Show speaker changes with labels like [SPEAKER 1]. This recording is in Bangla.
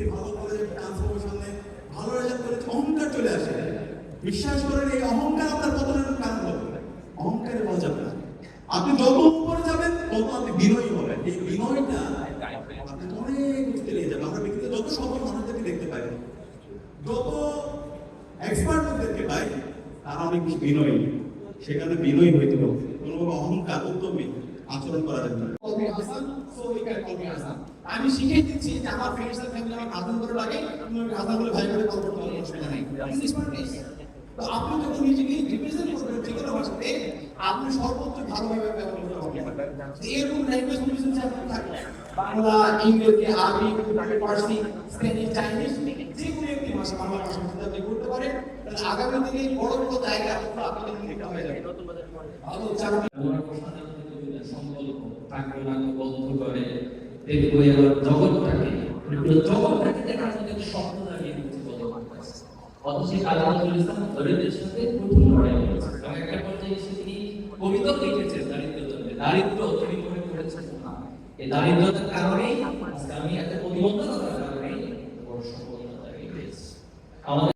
[SPEAKER 1] এসএসসি ভালো কলেজে চান্স পাবো সামনে, ভালো রেজাল্ট করেছে, অহংকার চলে আসে। বিশ্বাস করেন এই অহংকার আপনার পতনের কারণ হবে। অহংকারে পাওয়া যাবে না। আপনি যত উপরে যাবেন তত আপনি বিনয়ী হবেন। এই বিনয়টা আপনাকে অনেক উঠতে নিয়ে যাবে। আমরা ব্যক্তিগত যত সফল মানুষদেরকে দেখতে পাই, যত এক্সপার্টদেরকে পাই, তারা অনেক বেশি বিনয়ী। সেখানে বিনয়ী হইতে হবে, কোনো অহংকার উদ্যমী আচরণ করা যাবে না।
[SPEAKER 2] আমি শিখিয়ে দিচ্ছি যে আমার ফ্রেন্ডস এন্ড ফ্যামিলি আমার কাজিন করে লাগে, তুমি ওই কাজিন বলে ভাই বলে কল করতে পারো, অসুবিধা নাই। তো আপনি যখন নিজেকে রিপ্রেজেন্ট করবেন যে কোনো ভাষাতে, আপনি সর্বোচ্চ ভালোভাবে ব্যবহার করতে পারবেন। এরকম ল্যাঙ্গুয়েজ প্রফিসিয়েন্সি আপনার থাকবে, বাংলা, ইংরেজি, আরবি, ফার্সি, স্প্যানিশ, চাইনিজ, যে কোনো একটি ভাষা, বাংলা ভাষা যদি আপনি করতে পারেন, তাহলে আগামী দিনে বড় বড় জায়গা আপনাদের নিতে হয়ে যাবে। ভালো চাকরি
[SPEAKER 3] থাকবে না বন্ধ করে দেখবো এবার জগৎটাকে দেখার মধ্যে স্বপ্ন লাগিয়ে দিচ্ছে অথচ আল্লাহুল ইসলাম দরিদ্রের সাথে কঠিন লড়াই করেছে এবং একটা পর্যায়ে এসে তিনি কবিতা লিখেছেন দারিদ্র তুমি মনে করেছেন না, এই দারিদ্রতার কারণেই আমি একটা প্রতিবন্ধকতার কারণে বড় সফলতা পেয়েছি। আমাদের